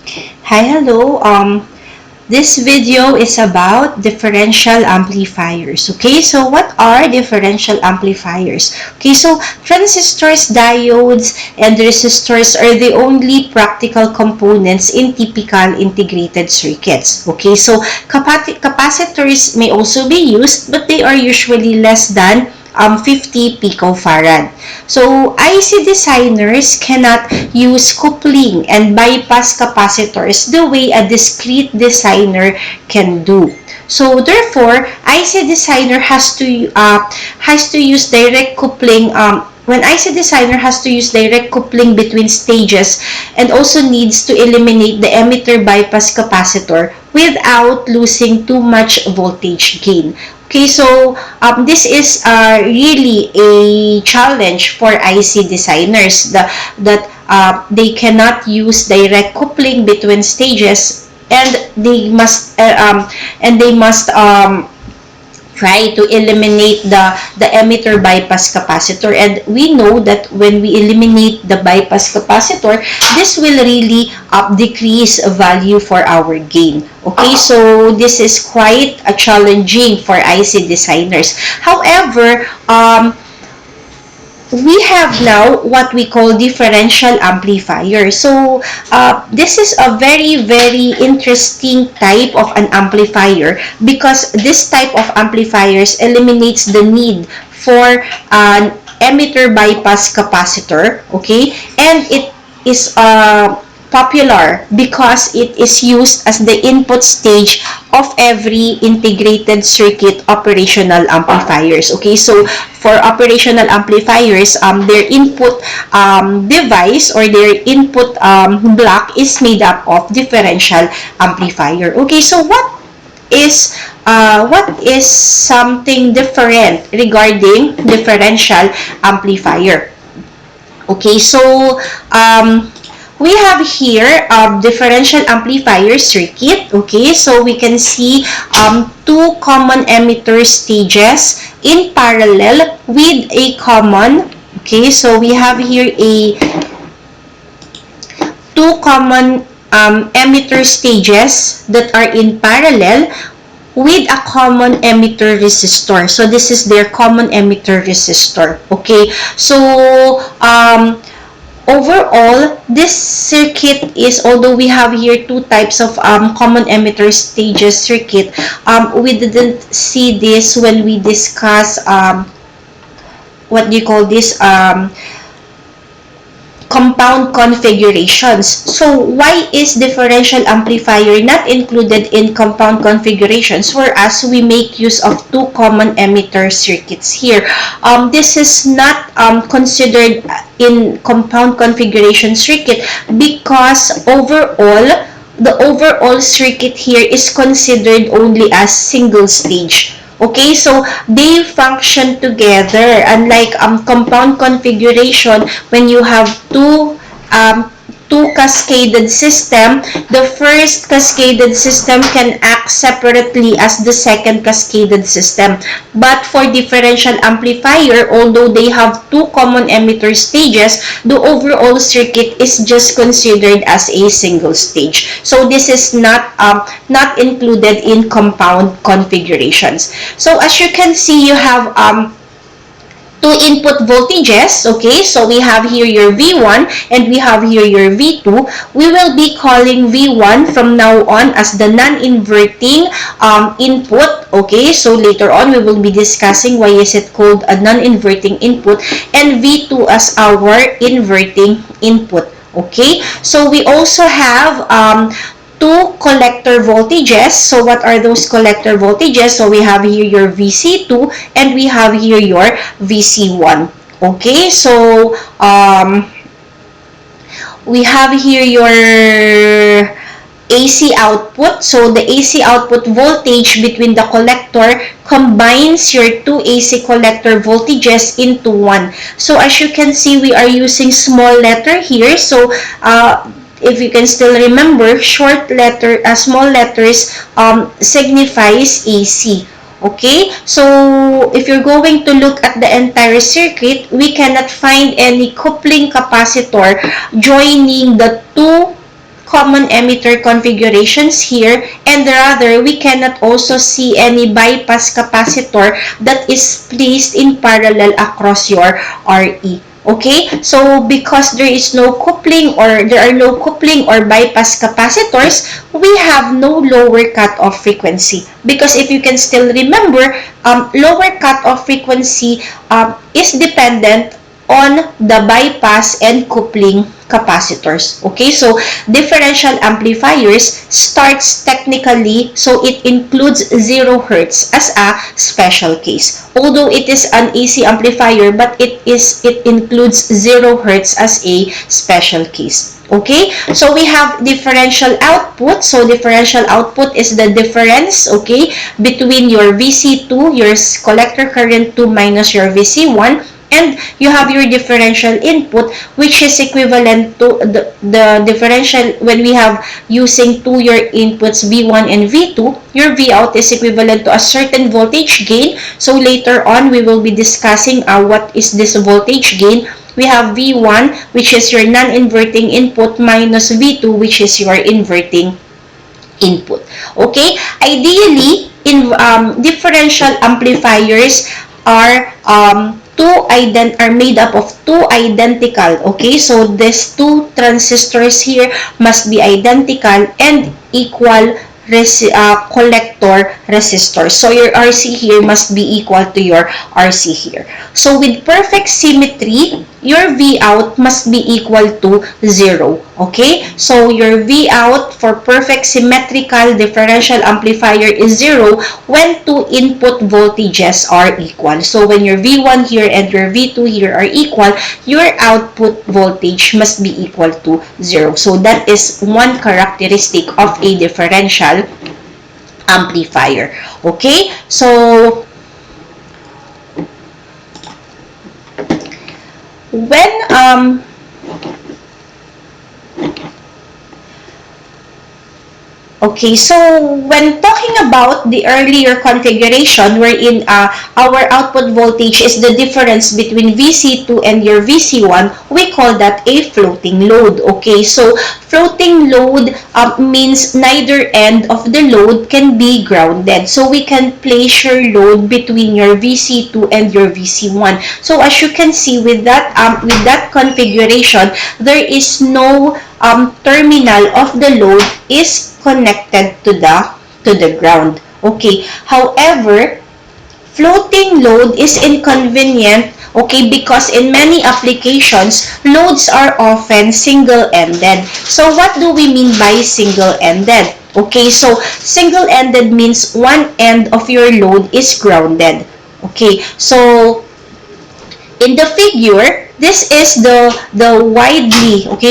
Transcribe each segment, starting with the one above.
Hi, hello. This video is about differential amplifiers. Okay, so what are differential amplifiers? Okay, so transistors, diodes, and resistors are the only practical components in typical integrated circuits. Okay, so capacitors may also be used, but they are usually less than 50 picofarad. So IC designers cannot use coupling and bypass capacitors the way a discrete designer can do. So therefore, IC designer has to use direct coupling. When IC designer has to use direct coupling between stages and also needs to eliminate the emitter bypass capacitor without losing too much voltage gain. Okay, so this is really a challenge for IC designers that they cannot use direct coupling between stages, and they must try to eliminate the emitter bypass capacitor. And we know that when we eliminate the bypass capacitor, this will really decrease value for our gain. Okay, so this is quite a challenging for IC designers. However, we have now what we call differential amplifier. So this is a very interesting type of an amplifier, because this type of amplifiers eliminates the need for an emitter bypass capacitor. Okay, and it is popular because it is used as the input stage of every integrated circuit operational amplifiers. Okay, so for operational amplifiers, their input device or their input block is made up of differential amplifier. Okay, so what is something different regarding differential amplifier? Okay, so we have here differential amplifier circuit. Okay, so we can see two common emitter stages in parallel with a common. Okay, so we have here a two common emitter stages that are in parallel with a common emitter resistor. So this is their common emitter resistor. Okay, so overall, this circuit is, although we have here two types of common emitter stages circuit, we didn't see this when we discuss what do you call this, compound configurations. So why is differential amplifier not included in compound configurations, whereas we make use of two common emitter circuits here? This is not considered in compound configuration circuit because the overall circuit here is considered only as single stage. Okay, so they function together. Unlike compound configuration, when you have two cascaded system, the first cascaded system can act separately as the second cascaded system. But for differential amplifier, although they have two common emitter stages, the overall circuit is just considered as a single stage. So this is not included in compound configurations. So as you can see, you have two input voltages. Okay, so we have here your V1 and we have here your V2. We will be calling V1 from now on as the non-inverting input. Okay, so later on we will be discussing why is it called a non-inverting input, and V2 as our inverting input. Okay, so we also have two collector voltages. So what are those collector voltages? So we have here your VC2 and we have here your VC1. Okay, so we have here your AC output. So the AC output voltage between the collector combines your two AC collector voltages into one. So as you can see, we are using small letter here. So if you can still remember, small letters signifies AC. Okay, so if you're going to look at the entire circuit, we cannot find any coupling capacitor joining the two common emitter configurations here, and rather we cannot also see any bypass capacitor that is placed in parallel across your RE. Okay, so because there is no coupling, or there are no coupling or bypass capacitors, we have no lower cutoff frequency. Because if you can still remember, lower cutoff frequency is dependent on the bypass and coupling capacitors. Okay, so differential amplifiers starts technically, so it includes 0 Hz as a special case. Although it is an AC amplifier, but it includes 0 Hz as a special case. Okay, so we have differential output. So differential output is the difference, okay, between your VC2, your collector current 2, minus your VC1, and you have your differential input, which is equivalent to the differential when we have using your inputs V1 and V2. Your Vout is equivalent to a certain voltage gain. So later on, we will be discussing what is this voltage gain. We have V1, which is your non-inverting input, minus V2, which is your inverting input. Okay, ideally, in differential amplifiers are made up of two identical. Okay, so these two transistors here must be identical and equal collector resistors. So your RC here must be equal to your RC here. So with perfect symmetry, your Vout must be equal to 0. Okay? So your Vout for perfect symmetrical differential amplifier is 0 when two input voltages are equal. So when your V1 here and your V2 here are equal, your output voltage must be equal to 0. So that is one characteristic of a differential amplifier. Okay? So when okay, so when talking about the earlier configuration wherein our output voltage is the difference between VC2 and your VC1, we call that a floating load. Okay, so floating load means neither end of the load can be grounded. So we can place your load between your VC2 and your VC1. So as you can see with that configuration, there is no terminal of the load is connected to the ground. Okay, however, floating load is inconvenient, okay, because in many applications, loads are often single-ended. So what do we mean by single-ended? Okay, so single-ended means one end of your load is grounded. Okay, so in the figure, this is the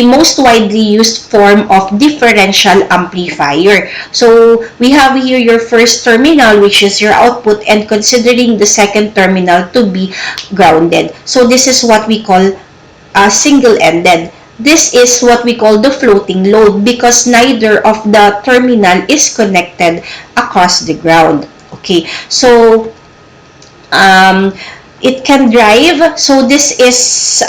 most widely used form of differential amplifier. So we have here your first terminal, which is your output, and considering the second terminal to be grounded. So this is what we call single-ended. This is what we call the floating load because neither of the terminal is connected across the ground. Okay, so it can drive, so this is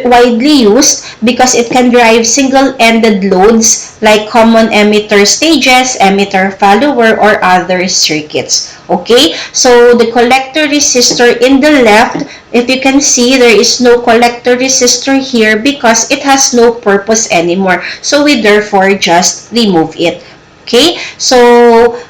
widely used because it can drive single-ended loads like common emitter stages, emitter follower, or other circuits. Okay, so the collector resistor in the left, if you can see, there is no collector resistor here because it has no purpose anymore. So we therefore just remove it. Okay, so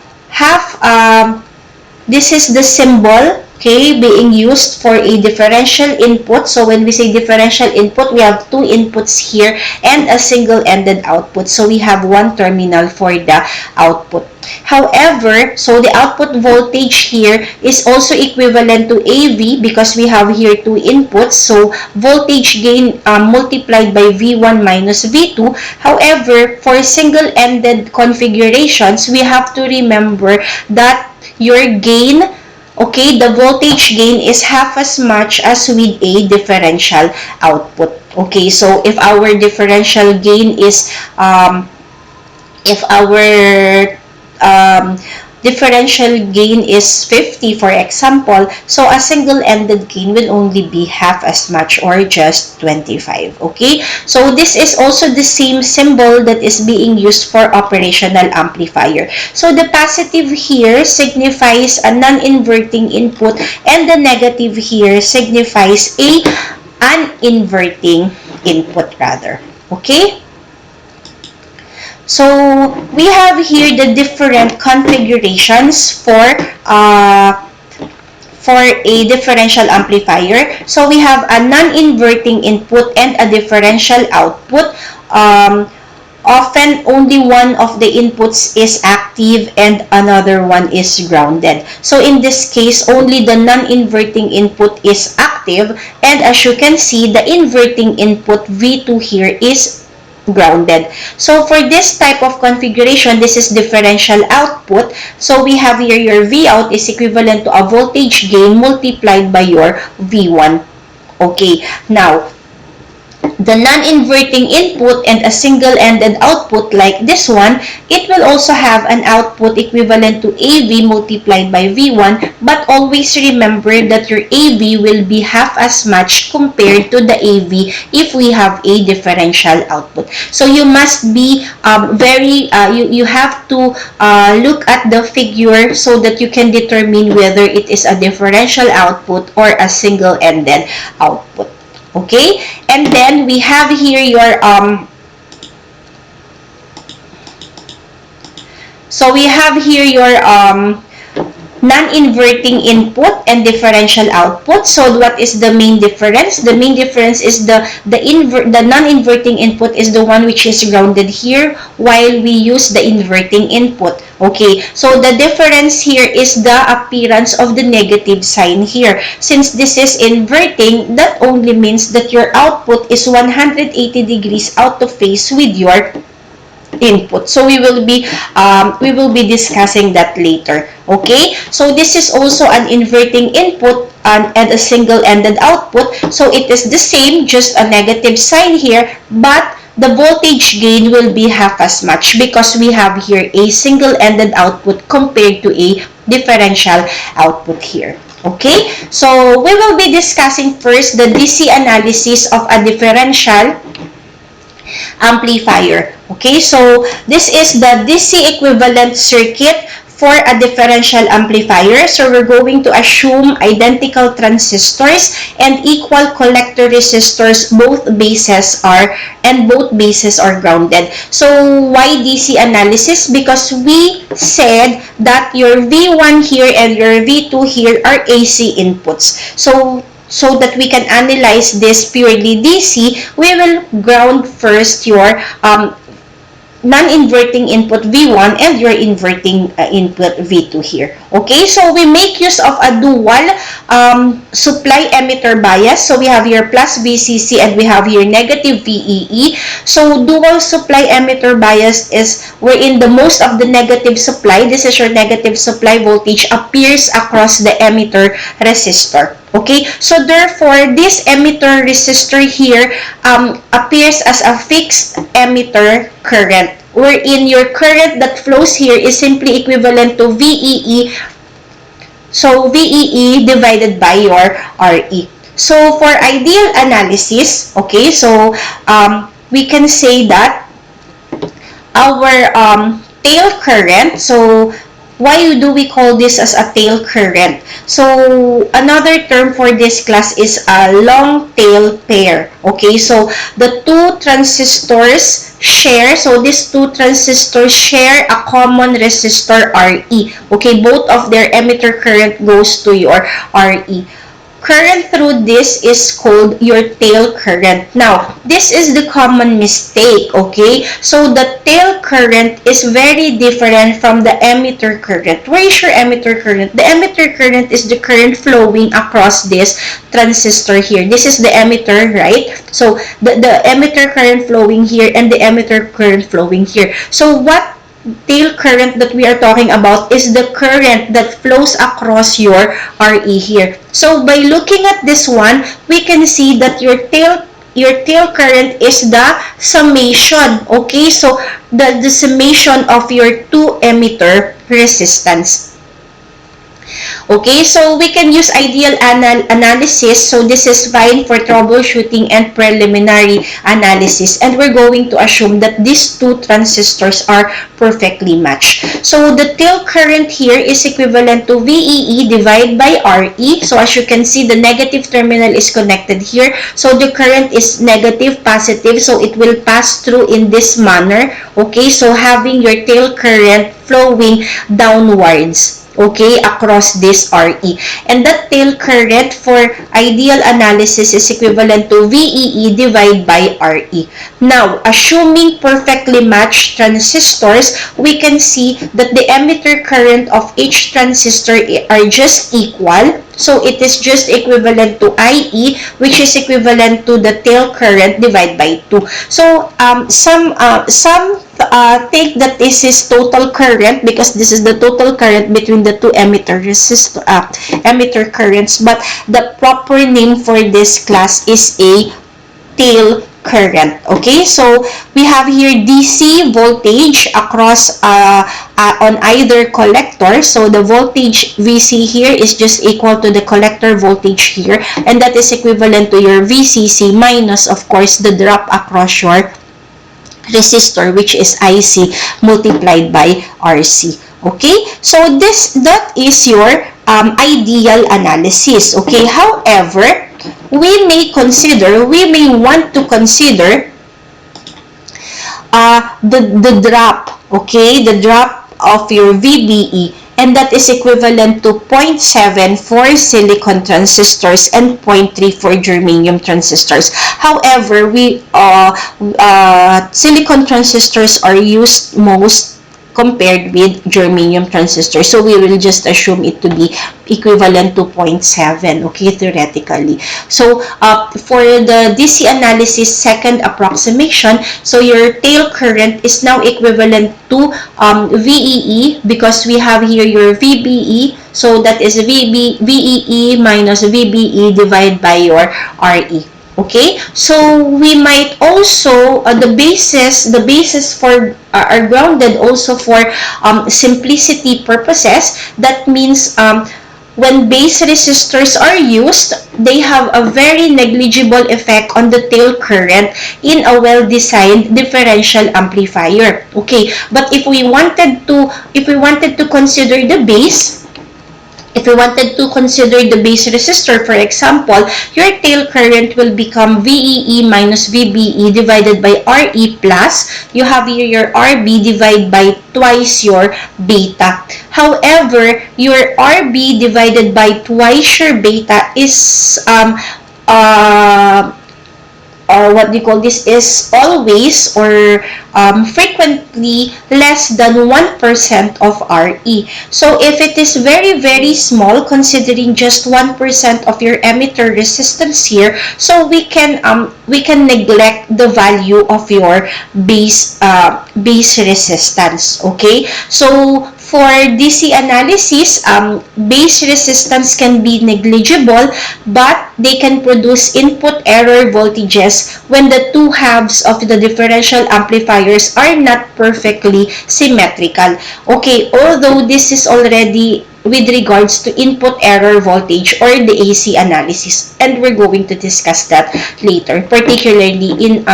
this is the symbol, okay, being used for a differential input. So when we say differential input, we have two inputs here and a single-ended output. So we have one terminal for the output. However, so the output voltage here is also equivalent to AV because we have here two inputs. So voltage gain multiplied by V1 minus V2. However, for single-ended configurations, we have to remember that your gain, okay, the voltage gain is half as much as with a differential output. Okay, so if our differential gain is if our differential gain is 50, for example, so a single-ended gain will only be half as much, or just 25. Okay, so this is also the same symbol that is being used for operational amplifier. So the positive here signifies a non-inverting input, and the negative here signifies an inverting input rather. Okay, so we have here the different configurations for a differential amplifier. So we have a non-inverting input and a differential output. Often only one of the inputs is active and another one is grounded. So in this case, only the non-inverting input is active, and as you can see, the inverting input V2 here is grounded. So for this type of configuration, this is differential output. So we have here your V out is equivalent to a voltage gain multiplied by your V1. Okay, now the non-inverting input and a single-ended output like this one, it will also have an output equivalent to AV multiplied by V1, but always remember that your AV will be half as much compared to the AV if we have a differential output. So you must be you have to look at the figure so that you can determine whether it is a differential output or a single-ended output. Okay, and then we have here your non-inverting input and differential output. So what is the main difference? The main difference is the non-inverting input is the one which is grounded here, while we use the inverting input. Okay, so the difference here is the appearance of the negative sign here. Since this is inverting, that only means that your output is 180 degrees out of phase with your input. So we will be discussing that later. Okay, so this is also an inverting input and a single-ended output. So it is the same, just a negative sign here, but the voltage gain will be half as much because we have here a single-ended output compared to a differential output here. Okay, so we will be discussing first the DC analysis of a differential amplifier. Okay, so this is the DC equivalent circuit for a differential amplifier. So we're going to assume identical transistors and equal collector resistors. Both bases are grounded. So why DC analysis? Because we said that your V1 here and your V2 here are AC inputs. So that we can analyze this purely DC, we will ground first your non-inverting input V1 and your inverting input V2 here. Okay, so we make use of a dual supply emitter bias. So we have your plus VCC and we have your negative VEE. So dual supply emitter bias is wherein the most of the negative supply, this is your negative supply voltage, appears across the emitter resistor. Okay, so therefore this emitter resistor here appears as a fixed emitter current, wherein your current that flows here is simply equivalent to VEE. So VEE divided by your RE. So for ideal analysis, okay, so we can say that our tail current, so why do we call this as a tail current? So another term for this class is a long tail pair. Okay, so the two transistors share, so these two transistors share a common resistor RE. Okay, both of their emitter current goes to your RE. Current through this is called your tail current. Now, this is the common mistake, okay? So, the tail current is very different from the emitter current. Where is your emitter current? The emitter current is the current flowing across this transistor here. This is the emitter, right? So, the emitter current flowing here and the emitter current flowing here. So, what tail current that we are talking about is the current that flows across your RE here. So by looking at this one, we can see that your tail your tail current is the summation. Okay, so the summation of your two emitter resistance. Okay, so we can use ideal analysis. So this is fine for troubleshooting and preliminary analysis. And we're going to assume that these two transistors are perfectly matched. So the tail current here is equivalent to VEE divided by RE. So as you can see, the negative terminal is connected here. So the current is negative, positive. So it will pass through in this manner. Okay, so having your tail current flowing downwards, okay, across this RE. And that tail current for ideal analysis is equivalent to VEE divided by RE. Now, assuming perfectly matched transistors, we can see that the emitter current of each transistor are just equal. So it is just equivalent to IE, which is equivalent to the tail current divided by 2. So some take that this is total current because this is the total current between the two emitter currents, but the proper name for this class is a tail current. Okay, so we have here DC voltage across on either collector. So the voltage VC here is just equal to the collector voltage here, and that is equivalent to your VCC minus, of course, the drop across your resistor, which is IC multiplied by RC. Okay, so that is your ideal analysis. Okay, however, we may want to consider the drop, okay, the drop of your VBE, and that is equivalent to 0.7 for silicon transistors and 0.3 for germanium transistors. However, silicon transistors are used most compared with germanium transistors. So we will just assume it to be equivalent to 0.7, okay, theoretically. So for the DC analysis second approximation, so your tail current is now equivalent to VEE because we have here your VBE. So that is VEE minus VBE divided by your RE. Okay, so we might also the basis for are grounded also for simplicity purposes. That means when base resistors are used, they have a very negligible effect on the tail current in a well-designed differential amplifier. Okay, but if we wanted to consider the base, if we wanted to consider the base resistor, for example, your tail current will become VEE minus VBE divided by RE plus, you have here your RB divided by twice your beta. However, your RB divided by twice your beta is what you call this is always or frequently less than 1% of RE. So if it is very, very small, considering just 1% of your emitter resistance here, so we can neglect the value of your base resistance. Okay, so for DC analysis, base resistance can be negligible, but they can produce input error voltages when the two halves of the differential amplifiers are not perfectly symmetrical. Okay, although this is already with regards to input error voltage or the AC analysis, and we're going to discuss that later, particularly in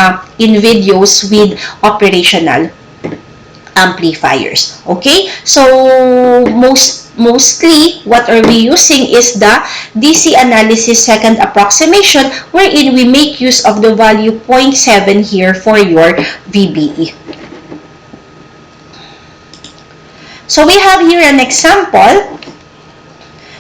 videos with operational amplifiers. Okay, so mostly what are we using is the DC analysis second approximation, wherein we make use of the value 0.7 here for your VBE. So we have here an example.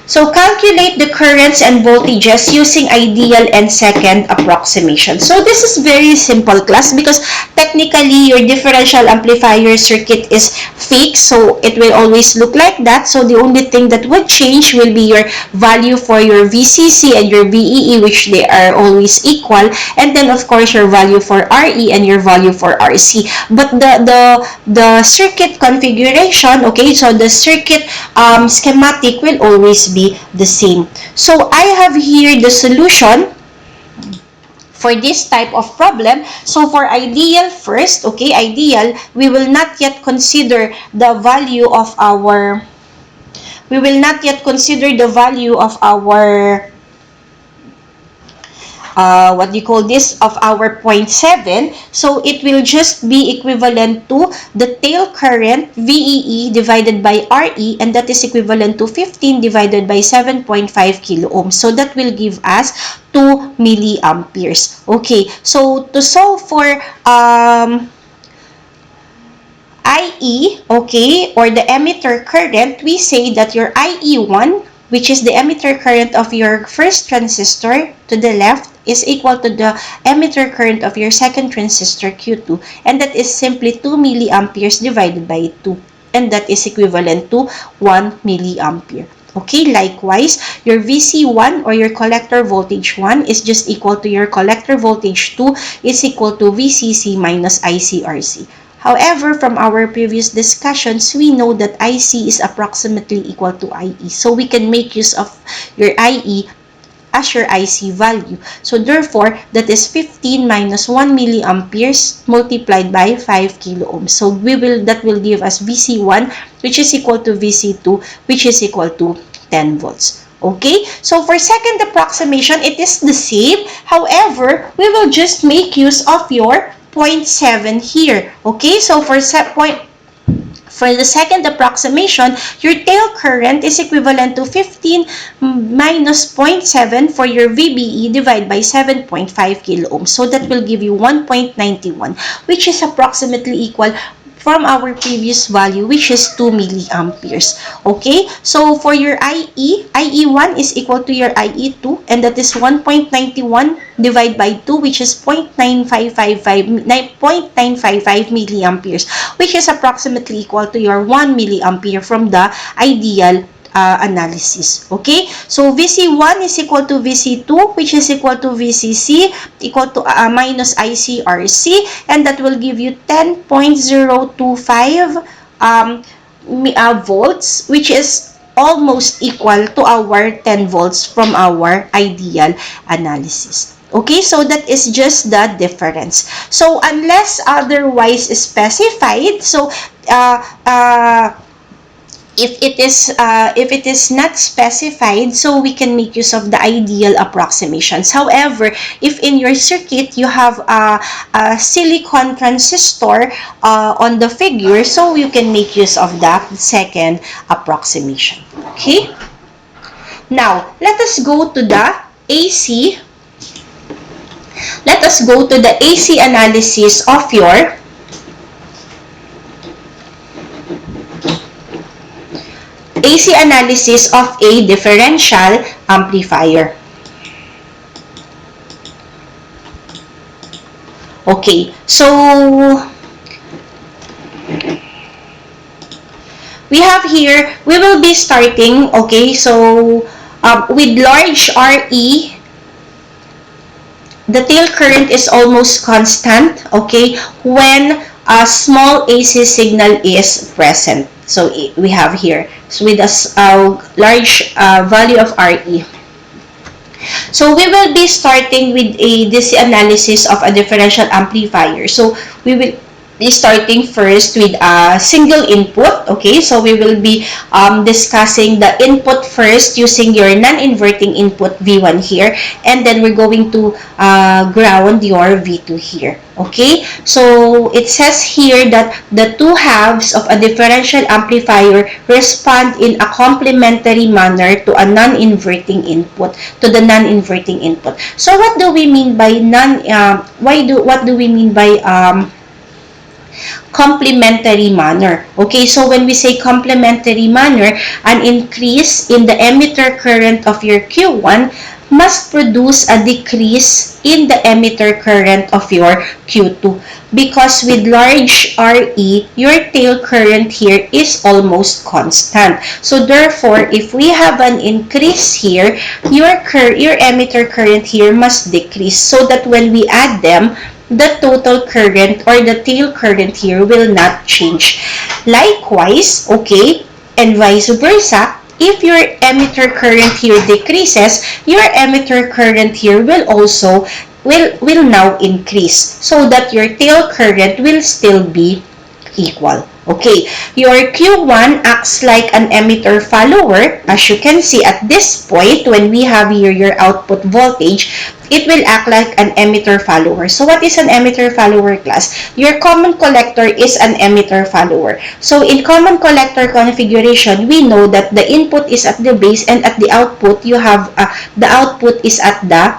So calculate the currents and voltages using ideal and second approximation. So this is very simple, class, because technically your differential amplifier circuit is fixed, so it will always look like that. So the only thing that would change will be your value for your VCC and your VEE, which they are always equal, and then of course your value for RE and your value for RC. But the circuit configuration, okay, so the circuit schematic will always be the same. So I have here the solution for this type of problem. So for ideal first, okay, ideal, we will not yet consider the value of our what do you call this, of our 0.7. So it will just be equivalent to the tail current VEE divided by RE, and that is equivalent to 15 divided by 7.5 kilo ohms. So that will give us 2 milliamperes. Okay, so to solve for IE, okay, or the emitter current, we say that your IE1, which is the emitter current of your first transistor to the left, is equal to the emitter current of your second transistor Q2, and that is simply 2 milliamperes divided by 2, and that is equivalent to 1 milliampere. Okay, likewise, your VC1 or your collector voltage 1 is just equal to your collector voltage 2 is equal to VCC minus ICRC. However, from our previous discussions, we know that IC is approximately equal to IE. So we can make use of your IE as your IC value. So therefore, that is 15 minus 1 milliamperes multiplied by 5 kilo ohms. So that will give us VC1, which is equal to VC2, which is equal to 10 volts. Okay, so for second approximation, it is the same. However, we will just make use of your 0.7 here. Okay, so for the second approximation, your tail current is equivalent to 15 minus 0.7 for your VBE divided by 7.5 kilo ohms. So that will give you 1.91, which is approximately equal from our previous value, which is 2 milliamperes. Okay, so for your IE1 is equal to your IE2, and that is 1.91 divided by 2, which is 0.955 milliamperes, which is approximately equal to your 1 milliampere from the ideal analysis. Okay, so VC1 is equal to VC2, which is equal to VCC, equal to minus ICRC, and that will give you 10.025 volts, which is almost equal to our 10 volts from our ideal analysis. Okay, so that is just the difference. So unless otherwise specified, so if it is not specified, so we can make use of the ideal approximations. However, if in your circuit you have a silicon transistor on the figure, so you can make use of the second approximation. Okay, now let us go to the AC analysis of your AC analysis of a differential amplifier. Okay, so we have here, we will be starting, okay, so with large RE, the tail current is almost constant, okay, when a small AC signal is present. So we have here, so with a large value of RE. So we will be starting with a DC analysis of a differential amplifier. So we will be starting first with a single input. Okay, so we will be discussing the input first using your non-inverting input V1 here, and then we're going to ground your V2 here. Okay, so it says here that the two halves of a differential amplifier respond in a complementary manner to a non-inverting input, So what do we mean by what do we mean by complementary manner? Okay, so when we say complementary manner, an increase in the emitter current of your Q1 must produce a decrease in the emitter current of your Q2, because with large RE, your tail current here is almost constant. So therefore, if we have an increase here, your emitter current here must decrease, so that when we add them, the total current or the tail current here will not change. Likewise, okay, and vice versa, if your emitter current here decreases, your emitter current here will also will now increase so that your tail current will still be equal. Okay, your Q1 acts like an emitter follower. As you can see at this point, when we have here your output voltage, it will act like an emitter follower. So what is an emitter follower, class? Your common collector is an emitter follower. So in common collector configuration, we know that the input is at the base and at the output, you have the output is at the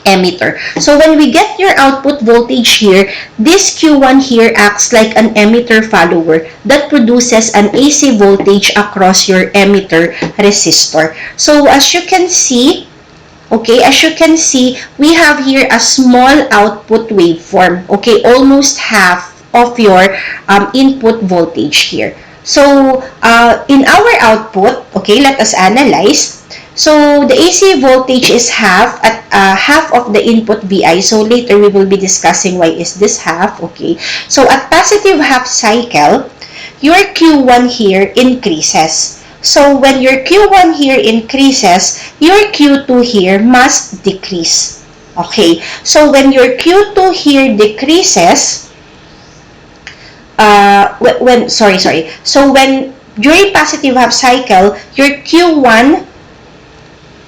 emitter. So when we get your output voltage here, this Q1 here acts like an emitter follower that produces an AC voltage across your emitter resistor. So as you can see, okay, as you can see, we have here a small output waveform, okay, almost half of your input voltage here. So in our output, okay, let us analyze. So the AC voltage is half at half of the input VI. So later we will be discussing why is this half, okay. So at positive half cycle, your Q1 here increases. So when your Q1 here increases, your Q2 here must decrease. Okay, so when your Q2 here decreases, so when during positive half cycle, your Q1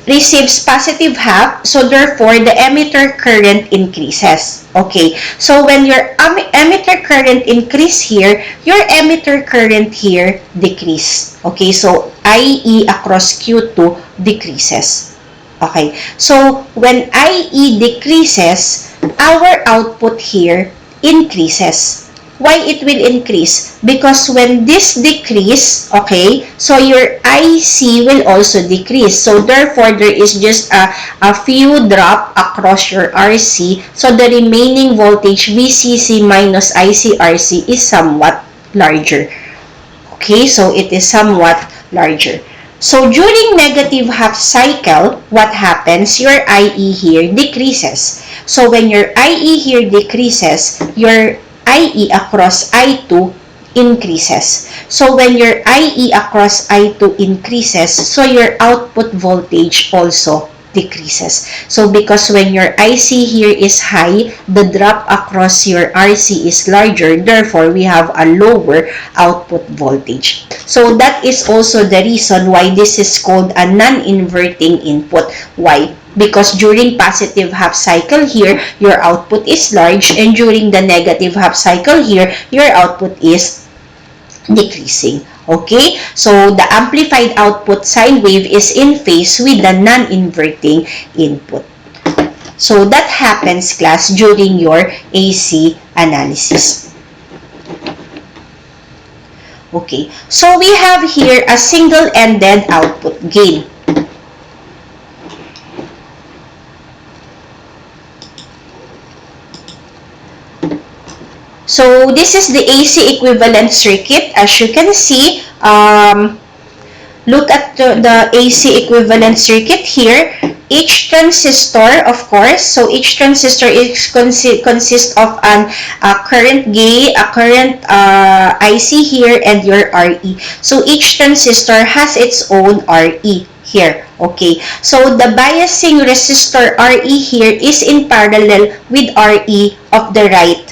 receives positive half, so therefore the emitter current increases. Okay, so when your emitter current increase here, your emitter current here decrease. Okay, so IE across Q2 decreases. Okay, so when IE decreases, our output here increases. Why it will increase? Because when this decrease, okay, so your IC will also decrease. So therefore, there is just a few drop across your RC. So the remaining voltage VCC minus ICRC is somewhat larger. Okay, so it is somewhat larger. So during negative half cycle, what happens? Your IE here decreases. So when your IE here decreases, your IE across I2 increases. So when your IE across I2 increases, so your output voltage also decreases. So because when your IC here is high, the drop across your RC is larger, therefore we have a lower output voltage. So that is also the reason why this is called a non-inverting input. Why? Because during positive half cycle here, your output is large, and during the negative half cycle here, your output is decreasing. Okay, so the amplified output sine wave is in phase with the non-inverting input. So that happens, class, during your AC analysis. Okay, so we have here a single-ended output gain. So this is the AC equivalent circuit. As you can see, look at the AC equivalent circuit here. Each transistor, of course, so each transistor is consists of a current gate, a current IC here, and your RE. So each transistor has its own RE here. Okay, so the biasing resistor RE here is in parallel with RE of the right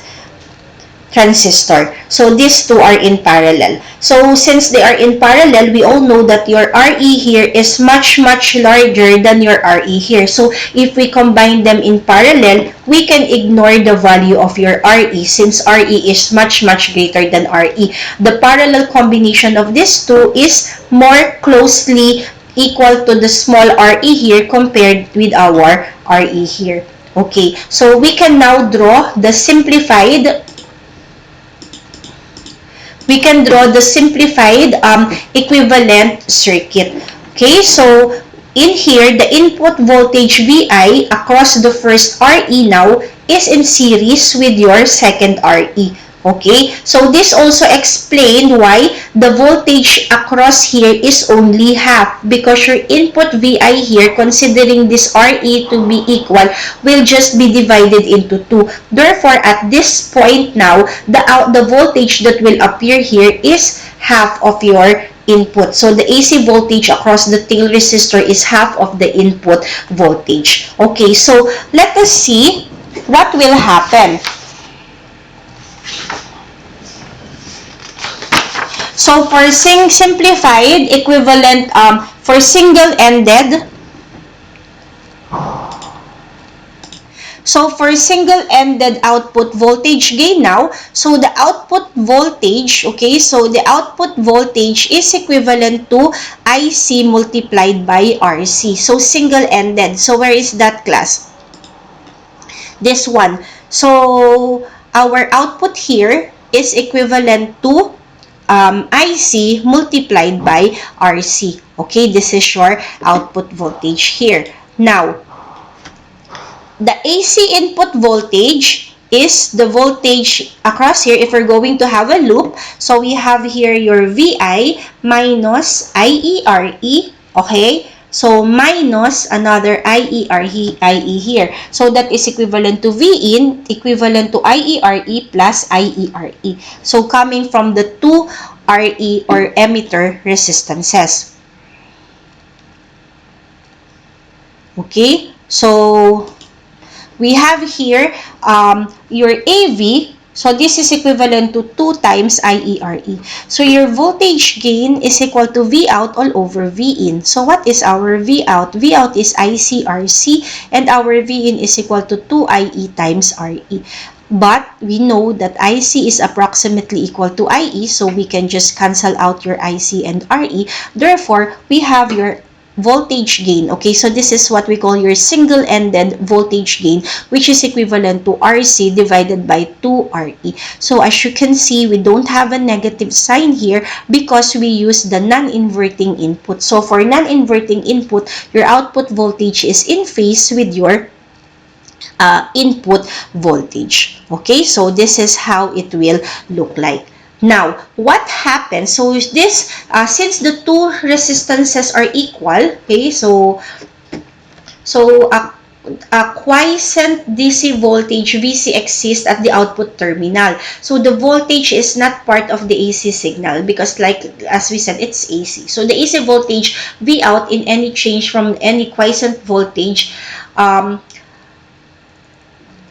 transistor. So these two are in parallel. So since they are in parallel, we all know that your RE here is much larger than your RE here. So if we combine them in parallel, we can ignore the value of your RE since RE is much greater than RE. The parallel combination of these two is more closely equal to the small RE here compared with our RE here. Okay, so we can now draw the simplified equivalent circuit. Okay, so in here, the input voltage VI across the first RE now is in series with your second RE. Okay, so this also explained why the voltage across here is only half, because your input VI here, considering this RE to be equal, will just be divided into 2. Therefore, at this point now, the voltage that will appear here is half of your input. So the AC voltage across the tail resistor is half of the input voltage. Okay, so let us see what will happen. So for simplified equivalent, for single-ended, so for single-ended output voltage gain now, so the output voltage, okay, so the output voltage is equivalent to IC multiplied by RC. So single-ended. So where is that, class? This one. So our output here is equivalent to IC multiplied by RC. Okay, this is your output voltage here. Now, the AC input voltage is the voltage across here if we're going to have a loop. So we have here your VI minus IERE, okay? So minus another IE here. So that is equivalent to VIN, equivalent to IERE plus IERE. So coming from the two RE or emitter resistances. Okay? So we have here your AV. So this is equivalent to 2 times IERE. So your voltage gain is equal to V out all over V in. So what is our V out? V out is ICRC and our V in is equal to 2 IE times RE. But we know that IC is approximately equal to IE, so we can just cancel out your IC and RE. Therefore, we have your voltage gain. Okay, so this is what we call your single-ended voltage gain, which is equivalent to RC divided by 2RE. So as you can see, we don't have a negative sign here because we use the non-inverting input. So for non-inverting input, your output voltage is in phase with your input voltage. Okay, so this is how it will look like. Now, what happens? So this, since the two resistances are equal, okay, so a quiescent DC voltage VC exists at the output terminal. So the voltage is not part of the AC signal because, like as we said, it's AC. So the AC voltage V out in any change from any quiescent voltage,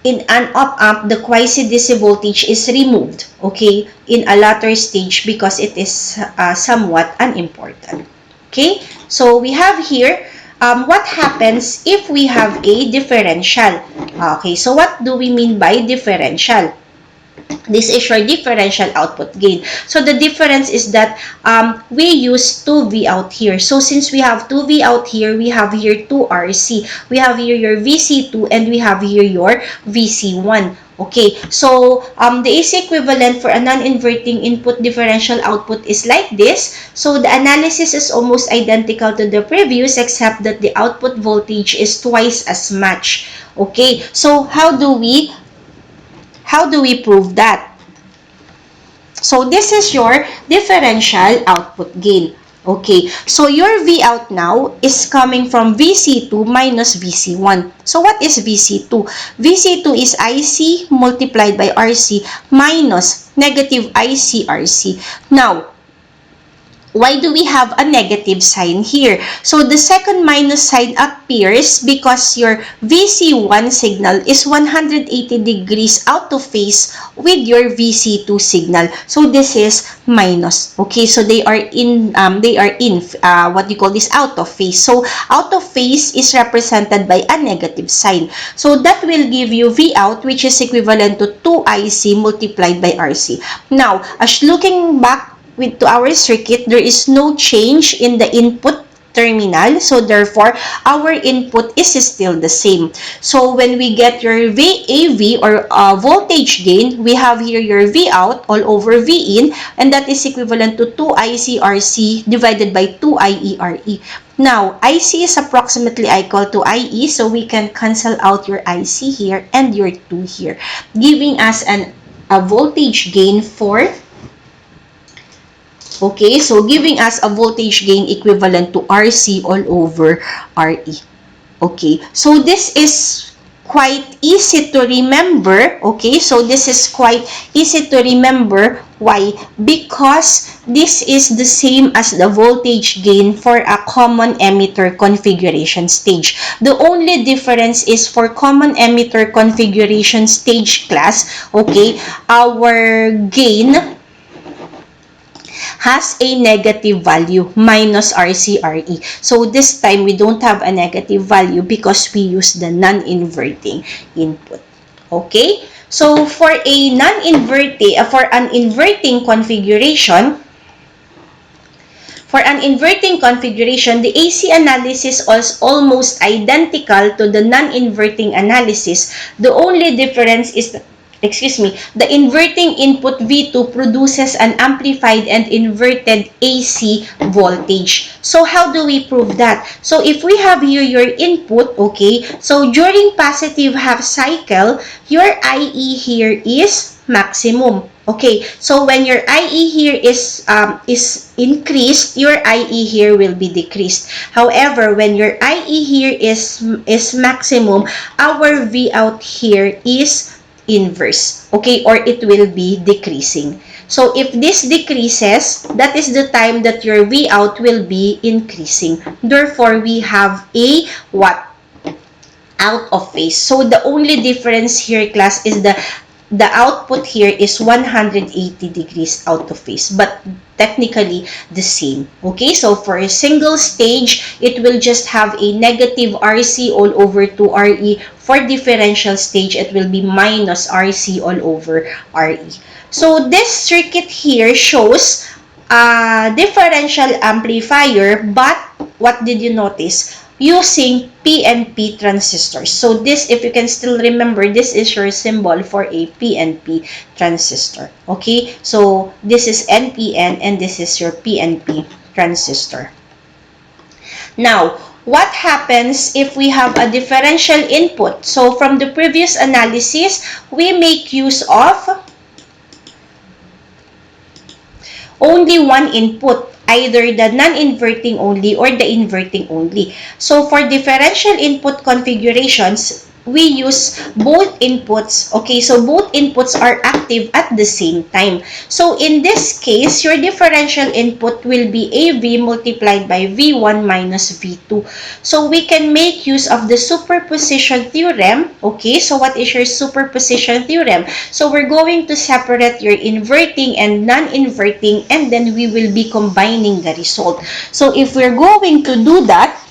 in an op-amp, the quasi-DC voltage is removed, okay, in a later stage because it is somewhat unimportant. Okay, so we have here what happens if we have a differential. Okay, so what do we mean by differential? This is your differential output gain. So the difference is that we use 2V out here. So since we have 2V out here, we have here 2RC. We have here your VC2 and we have here your VC1. Okay, so the AC equivalent for a non-inverting input differential output is like this. So the analysis is almost identical to the previous except that the output voltage is twice as much. Okay, so how do we prove that? So this is your differential output gain. Okay, so your V out now is coming from VC2 minus VC1. So what is VC2? VC2 is IC multiplied by RC minus negative ICRC. Now, why do we have a negative sign here? So the second minus sign appears because your VC1 signal is 180 degrees out of phase with your VC2 signal. So this is minus. Okay, so they are in what you call this, out of phase. So out of phase is represented by a negative sign. So that will give you V out, which is equivalent to 2IC multiplied by RC. Now, as looking back to our circuit, there is no change in the input terminal, so therefore our input is still the same. So when we get your VAV or voltage gain, we have here your V out all over V in, and that is equivalent to 2ICRC divided by 2IERE. Now, IC is approximately equal to IE, so we can cancel out your IC here and your 2 here, giving us a voltage gain for, okay, so giving us a voltage gain equivalent to RC all over RE. Okay, so this is quite easy to remember. Okay, so this is quite easy to remember. Why? Because this is the same as the voltage gain for a common emitter configuration stage. The only difference is for common emitter configuration stage class, okay, our gain has a negative value, minus RCRE. So this time, we don't have a negative value because we use the non-inverting input. Okay? So for a for an inverting configuration, the AC analysis is almost identical to the non-inverting analysis. The only difference is the inverting input V2 produces an amplified and inverted AC voltage. So how do we prove that? So if we have here your input, okay, so during positive half cycle, your IE here is maximum. Okay, so when your IE here is increased, your IE here will be decreased. However, when your IE here is maximum, our V out here is inverse. Okay, or it will be decreasing. So if this decreases, that is the time that your V out will be increasing. Therefore, we have a what? Out of phase. So the only difference here, class, is the output here is 180 degrees out of phase, but technically the same. Okay, so for a single stage, it will just have a negative RC all over 2RE. For differential stage, it will be minus RC all over RE. So this circuit here shows a differential amplifier, but what did you notice? Using PNP transistors. So this, if you can still remember, this is your symbol for a PNP transistor. Okay, so this is NPN and this is your PNP transistor. Now, what happens if we have a differential input? So from the previous analysis, we make use of only one input, either the non-inverting only or the inverting only. So for differential input configurations, we use both inputs. Okay, so both inputs are active at the same time. So in this case, your differential input will be AV multiplied by V1 minus V2. So we can make use of the superposition theorem. Okay, so what is your superposition theorem? So we're going to separate your inverting and non-inverting, and then we will be combining the result. So if we're going to do that,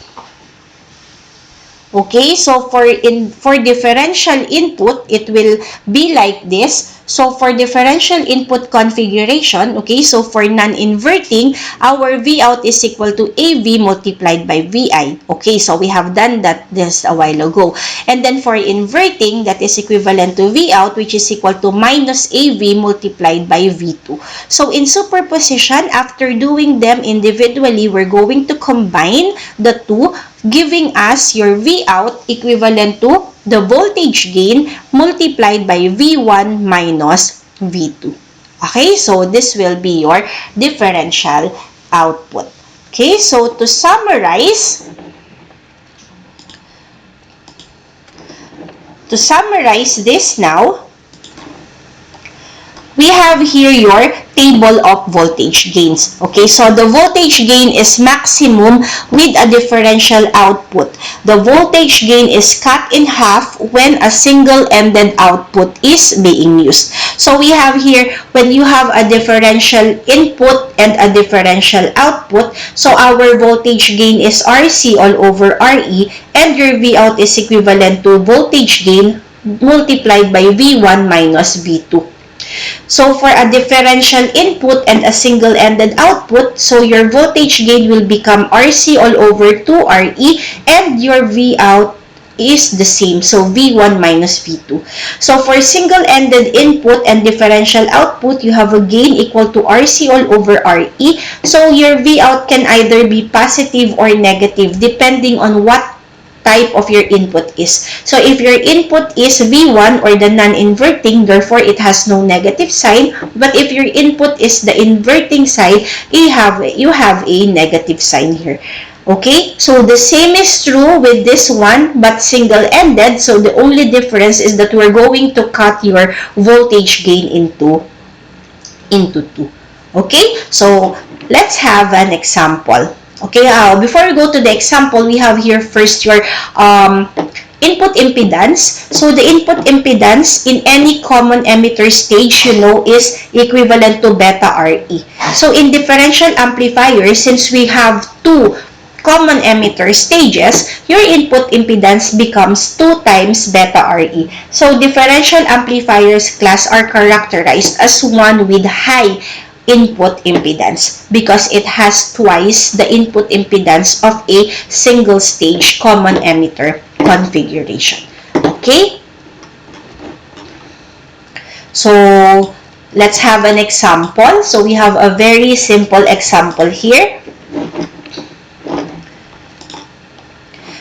okay, so for differential input, it will be like this. So for differential input configuration, okay, so for non-inverting, our V out is equal to AV multiplied by VI. Okay, so we have done that just a while ago. And then for inverting, that is equivalent to V out, which is equal to minus AV multiplied by V2. So in superposition, after doing them individually, we're going to combine the two, giving us your V out equivalent to the voltage gain multiplied by V1 minus V2. Okay, so this will be your differential output. Okay, so to summarize this now, we have here your table of voltage gains. Okay, so the voltage gain is maximum with a differential output. The voltage gain is cut in half when a single-ended output is being used. So we have here, when you have a differential input and a differential output, so our voltage gain is RC all over RE, and your V out is equivalent to voltage gain multiplied by V1 minus V2. So for a differential input and a single-ended output, so your voltage gain will become RC all over 2RE, and your V out is the same, so V1 minus V2. So for single-ended input and differential output, you have a gain equal to RC all over RE. So your V out can either be positive or negative depending on what type of your input is. So if your input is V1 or the non-inverting, therefore it has no negative sign. But if your input is the inverting side, you have a negative sign here. Okay, so the same is true with this one, but single-ended. So the only difference is that we're going to cut your voltage gain into two. Okay, so let's have an example. Okay, before we go to the example, we have here first your input impedance. So the input impedance in any common emitter stage, is equivalent to beta RE. So in differential amplifiers, since we have two common emitter stages, your input impedance becomes 2 times beta RE. So differential amplifiers class are characterized as one with high input impedance because it has twice the input impedance of a single stage common emitter configuration. Okay? So let's have an example. So we have a very simple example here.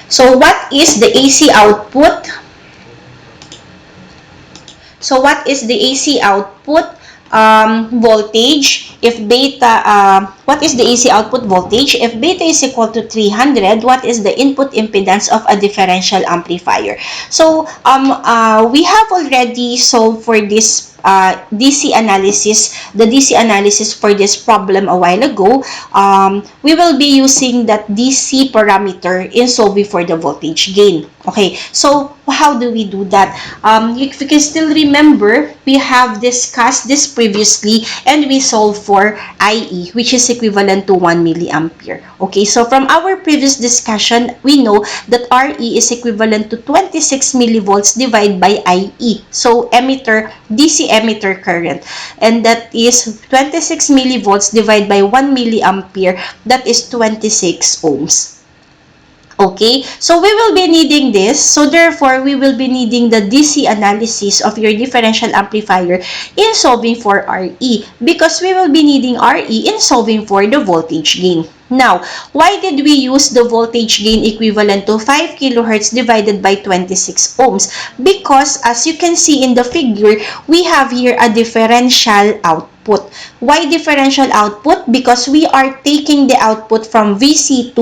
So what is the AC output? So what is the AC output voltage if beta, what is the AC output voltage? If beta is equal to 300, what is the input impedance of a differential amplifier? So we have already solved for this DC analysis, the DC analysis for this problem a while ago. We will be using that DC parameter in solving for the voltage gain. Okay, so how do we do that? If you can still remember, we have discussed this previously and we solved for IE, which is equivalent to 1 milliampere. Okay, so from our previous discussion, we know that RE is equivalent to 26 millivolts divided by IE. So DC emitter current. And that is 26 millivolts divided by 1 milliampere. That is 26 ohms. Okay, so we will be needing this. So therefore, we will be needing the DC analysis of your differential amplifier in solving for RE because we will be needing RE in solving for the voltage gain. Now, why did we use the voltage gain equivalent to 5 kilohertz divided by 26 ohms? Because as you can see in the figure, we have here a differential output. Why differential output? Because we are taking the output from VC2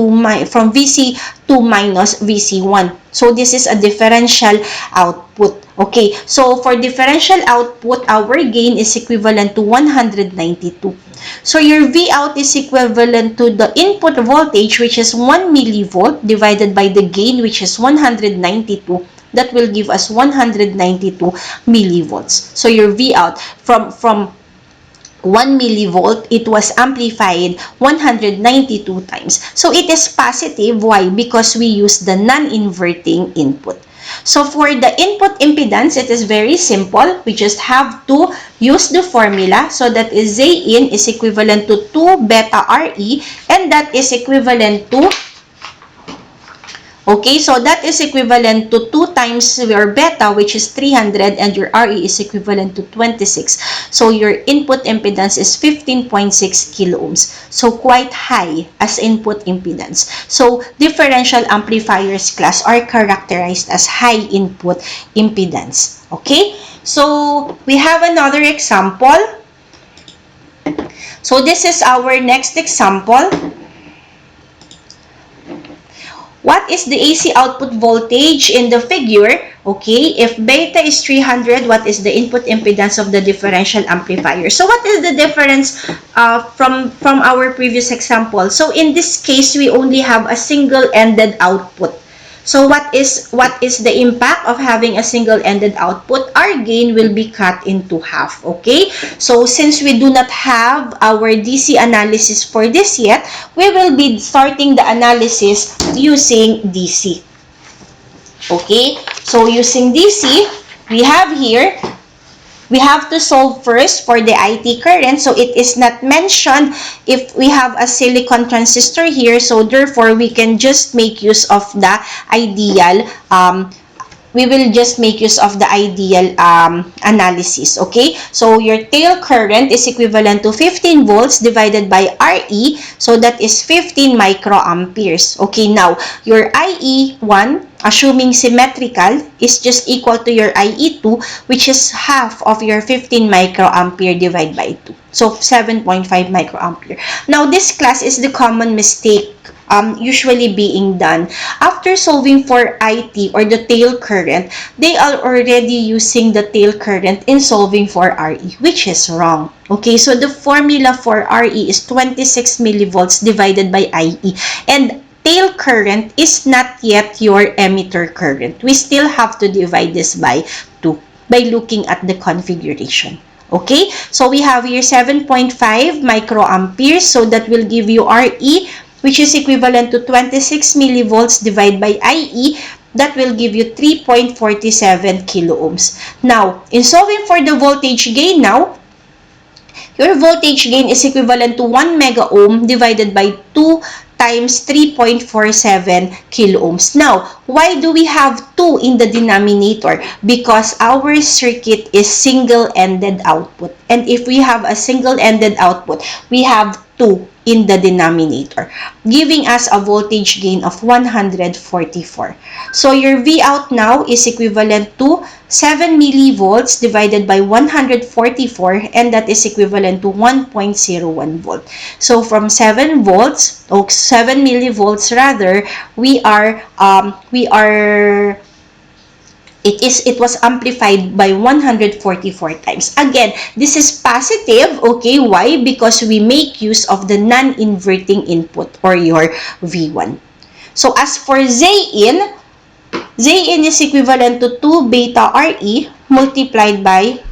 minus VC1. So this is a differential output. Okay, so for differential output, our gain is equivalent to 192. So your Vout is equivalent to the input voltage, which is 1 millivolt, divided by the gain, which is 192. That will give us 192 millivolts. So your Vout from 1 millivolt, it was amplified 192 times. So it is positive. Why? Because we use the non-inverting input. So for the input impedance, it is very simple. We just have to use the formula. So that is Zin is equivalent to 2 beta Re, and that is equivalent to, okay, so that is equivalent to 2 times your beta, which is 300, and your Re is equivalent to 26. So your input impedance is 15.6 kilo ohms. So quite high as input impedance. So differential amplifiers class are characterized as high input impedance. Okay, so we have another example. So this is our next example. What is the AC output voltage in the figure? Okay, if beta is 300, what is the input impedance of the differential amplifier? So what is the difference from our previous example? So in this case, we only have a single-ended output. So what is the impact of having a single-ended output? Our gain will be cut into half, okay? So since we do not have our DC analysis for this yet, we will be starting the analysis using DC. Okay? So using DC, we have here, we have to solve first for the IT current. So it is not mentioned if we have a silicon transistor here. So therefore, we can just make use of the ideal, we will just make use of the ideal analysis. Okay, so your tail current is equivalent to 15 volts divided by Re. So that is 15 microamperes. Okay, now your IE1 assuming symmetrical, is just equal to your IE2, which is half of your 15 microampere divided by 2. So, 7.5 microampere. Now, this class is the common mistake usually being done. After solving for IT or the tail current, they are already using the tail current in solving for RE, which is wrong. Okay, so the formula for RE is 26 millivolts divided by IE. And tail current is not yet your emitter current. We still have to divide this by 2 by looking at the configuration. Okay, so we have here 7.5 microamperes, so that will give you RE, which is equivalent to 26 millivolts divided by IE. That will give you 3.47 kiloohms. Now, in solving for the voltage gain now, your voltage gain is equivalent to 1 mega ohm divided by 2 times 3.47 kiloohms. Now, why do we have 2 in the denominator? Because our circuit is single-ended output. And if we have a single-ended output, we have 2 in the denominator, giving us a voltage gain of 144. So your V out now is equivalent to 7 millivolts divided by 144, and that is equivalent to 1.01 volt. So from 7 volts, or 7 millivolts rather, it was amplified by 144 times. Again, this is positive, okay? Why? Because we make use of the non-inverting input or your V1. So as for Zin is equivalent to 2 beta Re multiplied by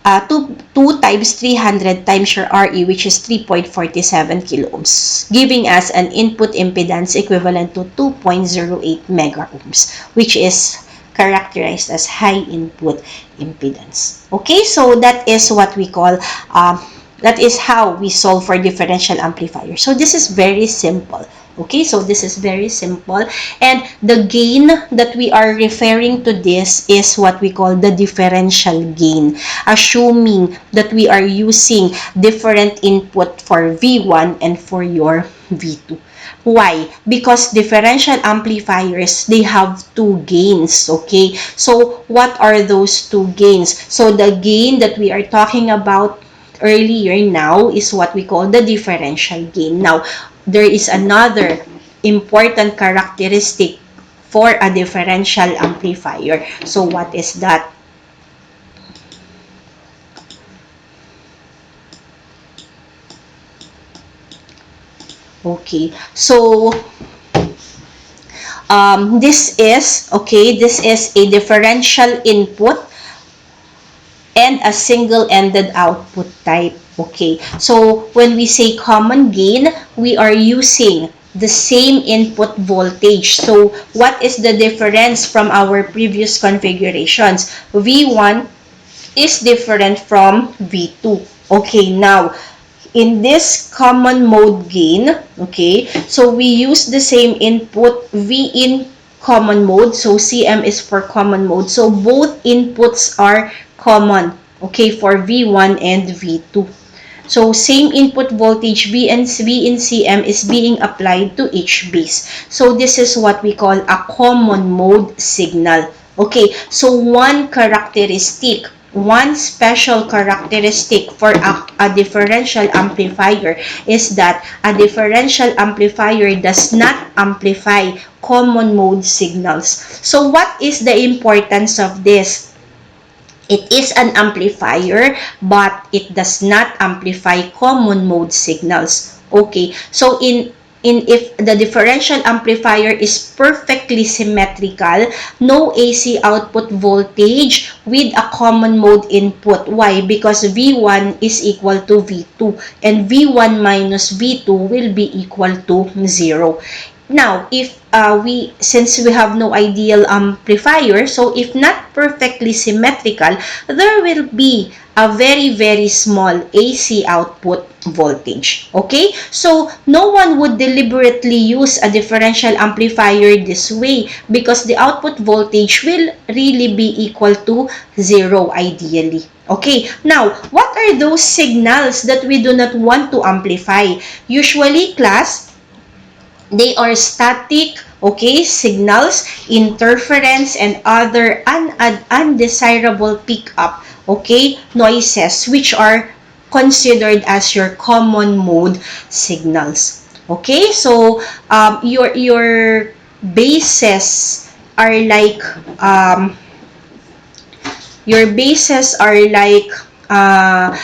2 times 300 times your Re, which is 3.47 kiloohms, giving us an input impedance equivalent to 2.08 megaohms, which is characterized as high input impedance. Okay, so that is what we call, that is how we solve for differential amplifier. So this is very simple. Okay, so this is very simple. And the gain that we are referring to this is what we call the differential gain, assuming that we are using different input for V1 and for your V2. Why? Because differential amplifiers, they have 2 gains, okay? So what are those 2 gains? So the gain that we are talking about earlier now is what we call the differential gain. Now, there is another important characteristic for a differential amplifier. So what is that? Okay, so this is a differential input and a single-ended output type. Okay, so when we say common gain, we are using the same input voltage. So what is the difference from our previous configurations? V1 is different from V2. Okay, now in this common mode gain, okay, so we use the same input V in common mode. So CM is for common mode. So both inputs are common, okay, for V1 and V2. So same input voltage V in CM is being applied to each base. So this is what we call a common mode signal. Okay, so one special characteristic for a differential amplifier is that a differential amplifier does not amplify common mode signals. So what is the importance of this? It is an amplifier, but it does not amplify common mode signals. Okay, so if the differential amplifier is perfectly symmetrical, no AC output voltage with a common mode input. Why? Because V1 is equal to V2 and V1 minus V2 will be equal to 0. Now, if since we have no ideal amplifier, so if not perfectly symmetrical, there will be a very small AC output voltage. Okay? So, no one would deliberately use a differential amplifier this way because the output voltage will really be equal to 0 ideally. Okay, now, what are those signals that we do not want to amplify? Usually, class, they are static, okay, signals, interference, and other undesirable pickup, okay, noises, which are considered as your common mode signals. Okay, so your bases are like your bases are like uh,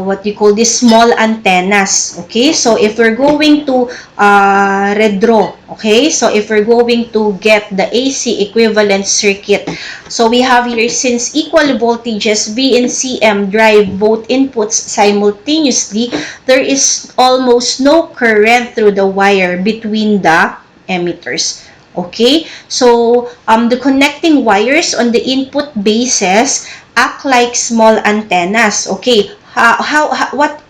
what you call this, small antennas. Okay, so if we're going to redraw, okay, so if we're going to get the AC equivalent circuit, so we have here, since equal voltages V and CM drive both inputs simultaneously, there is almost no current through the wire between the emitters. Okay, so the connecting wires on the input bases act like small antennas. Okay, what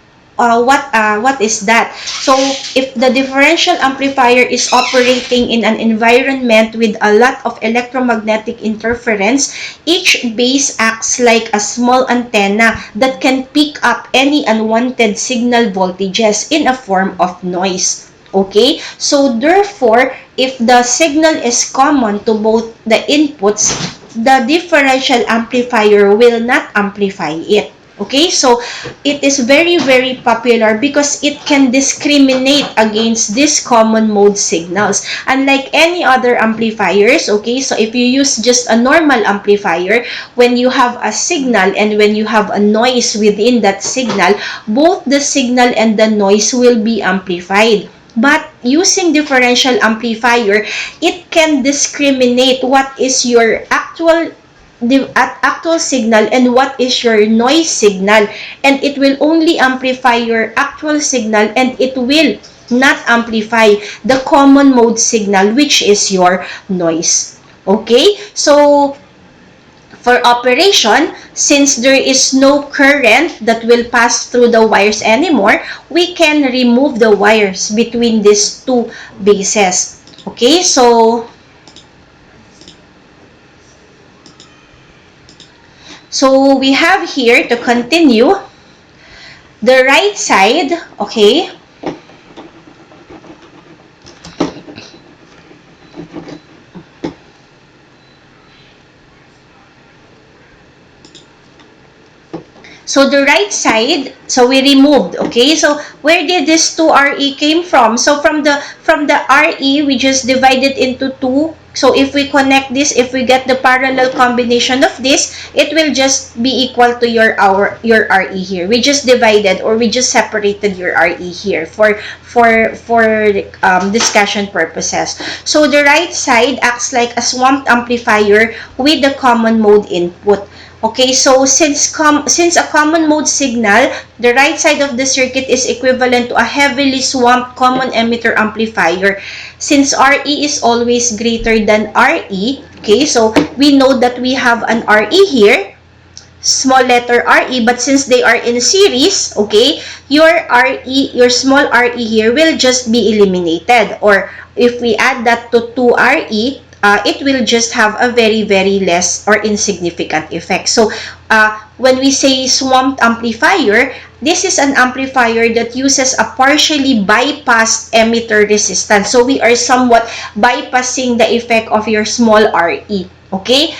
is that? So if the differential amplifier is operating in an environment with a lot of electromagnetic interference, each base acts like a small antenna that can pick up any unwanted signal voltages in a form of noise. Okay, so therefore, if the signal is common to both the inputs, the differential amplifier will not amplify it. Okay, so it is very, very popular because it can discriminate against these common mode signals. Unlike any other amplifiers, okay, so if you use just a normal amplifier, when you have a signal and when you have a noise within that signal, both the signal and the noise will be amplified. But using differential amplifier, it can discriminate what is your actual signal and what is your noise signal, and it will only amplify your actual signal, and it will not amplify the common mode signal, which is your noise. Okay, so for operation, since there is no current that will pass through the wires anymore, we can remove the wires between these two bases. Okay, so we have here, to continue, the right side, okay. So the right side, so we removed, okay? So where did this 2RE came from? So from the RE, we just divide it into two. So if we connect this, if we get the parallel combination of this, it will just be equal to your RE here. We just divided, or we just separated your RE here for discussion purposes. So the right side acts like a swamped amplifier with the common mode input. Okay, so since a common mode signal, the right side of the circuit is equivalent to a heavily swamped common emitter amplifier. Since RE is always greater than RE, okay, so we know that we have an RE here, small letter RE, but since they are in series, okay, your small RE here will just be eliminated. Or if we add that to 2RE, it will just have a very, very less or insignificant effect. So when we say swamped amplifier, this is an amplifier that uses a partially bypassed emitter resistance. So we are somewhat bypassing the effect of your small RE. Okay?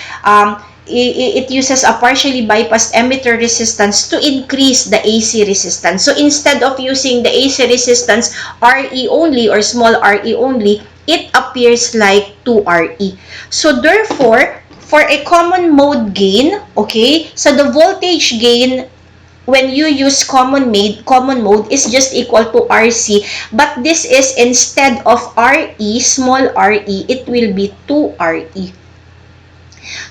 It uses a partially bypassed emitter resistance to increase the AC resistance. So instead of using the AC resistance RE only or small RE only, it appears like 2RE. So therefore, for a common mode gain, okay, so the voltage gain when you use common mode is just equal to RC, but this is instead of RE, small RE, it will be 2RE.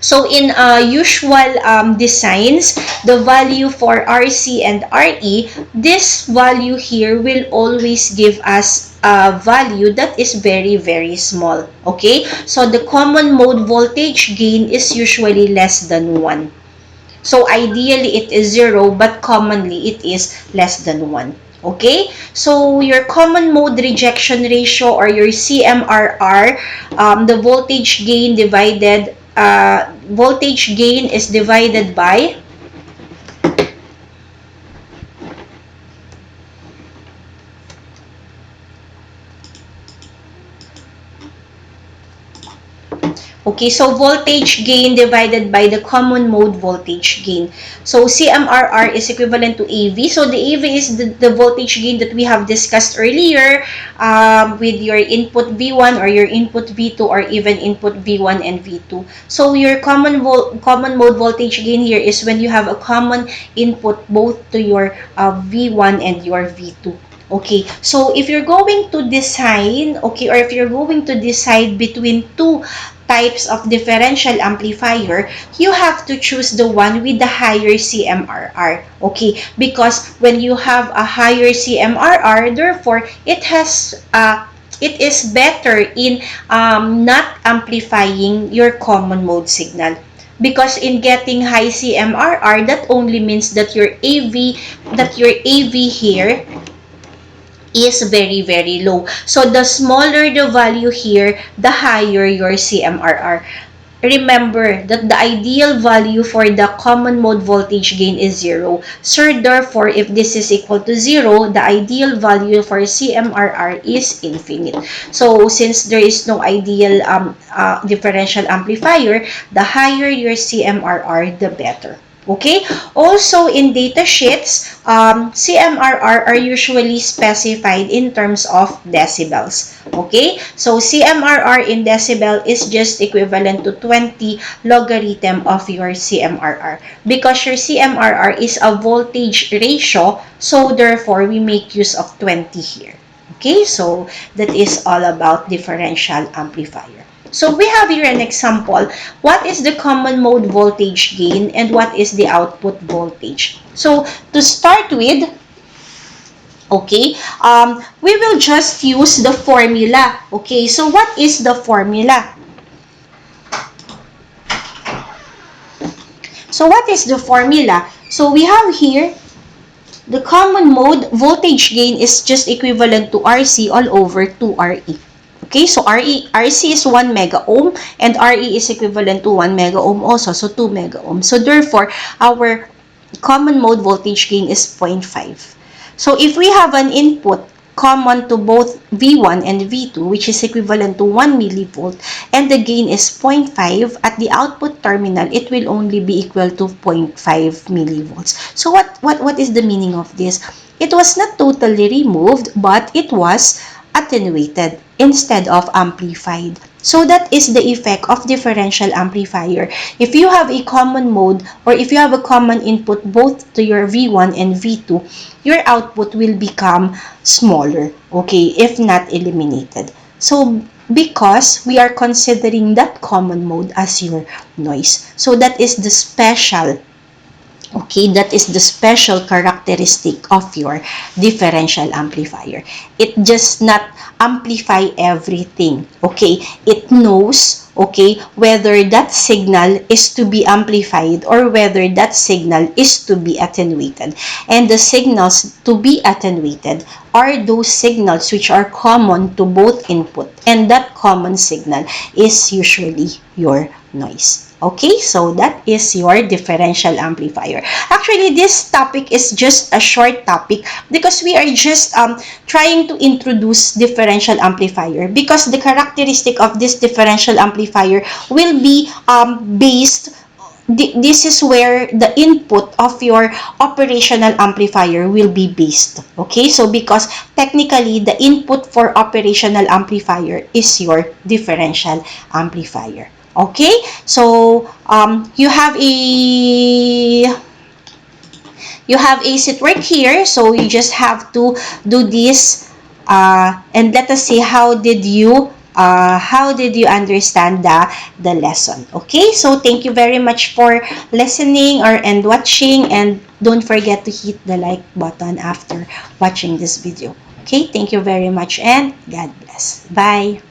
So in usual designs, the value for RC and RE, this value here will always give us a value that is very, very small. Okay? So the common mode voltage gain is usually less than 1. So ideally it is 0, but commonly it is less than 1. Okay? So your common mode rejection ratio, or your CMRR, the voltage gain is divided by Okay, so voltage gain divided by the common mode voltage gain. So CMRR is equivalent to AV. So the AV is the voltage gain that we have discussed earlier with your input V1 or your input V2 or even input V1 and V2. So your common mode voltage gain here is when you have a common input both to your V1 and your V2. Okay, so if you're going to design, okay, or if you're going to decide between two types of differential amplifier, you have to choose the one with the higher CMRR. Okay, because when you have a higher CMRR, therefore it is better in not amplifying your common mode signal. Because in getting high CMRR, that only means that your AV here is very, very low. So the smaller the value here, the higher your CMRR. Remember that the ideal value for the common mode voltage gain is 0. So therefore, if this is equal to 0, the ideal value for CMRR is infinite. So since there is no ideal differential amplifier, the higher your CMRR, the better. Okay, also in data sheets, CMRR are usually specified in terms of decibels. Okay, so CMRR in decibel is just equivalent to 20 logarithm of your CMRR. Because your CMRR is a voltage ratio, so therefore we make use of 20 here. Okay, so that is all about differential amplifier. So we have here an example. What is the common mode voltage gain and what is the output voltage? So to start with, okay, we will just use the formula. Okay, so what is the formula? So what is the formula? So we have here the common mode voltage gain is just equivalent to RC all over 2RE. Okay, so RC is 1 mega ohm and RE is equivalent to 1 mega ohm also, so 2 mega ohm. So therefore, our common mode voltage gain is 0.5. So if we have an input common to both V1 and V2, which is equivalent to 1 millivolt, and the gain is 0.5, at the output terminal, it will only be equal to 0.5 millivolts. So what is the meaning of this? It was not totally removed, but it was attenuated instead of amplified. So that is the effect of differential amplifier. If you have a common mode or if you have a common input both to your V1 and V2, your output will become smaller, okay, if not eliminated. So because we are considering that common mode as your noise. So that is the special, okay, that is the special characteristic of your differential amplifier. It just not amplify everything, okay? It knows, okay, whether that signal is to be amplified or whether that signal is to be attenuated. And the signals to be attenuated are those signals which are common to both input, and that common signal is usually your noise. Okay, so that is your differential amplifier. Actually, this topic is just a short topic because we are just trying to introduce differential amplifier, because the characteristic of this differential amplifier will be based. This is where the input of your operational amplifier will be based. Okay, so because technically the input for operational amplifier is your differential amplifier. Okay, so you have a set work here, so you just have to do this and let us see how did you understand the lesson. Okay, so thank you very much for listening and watching, and don't forget to hit the like button after watching this video. Okay, thank you very much and God bless. Bye.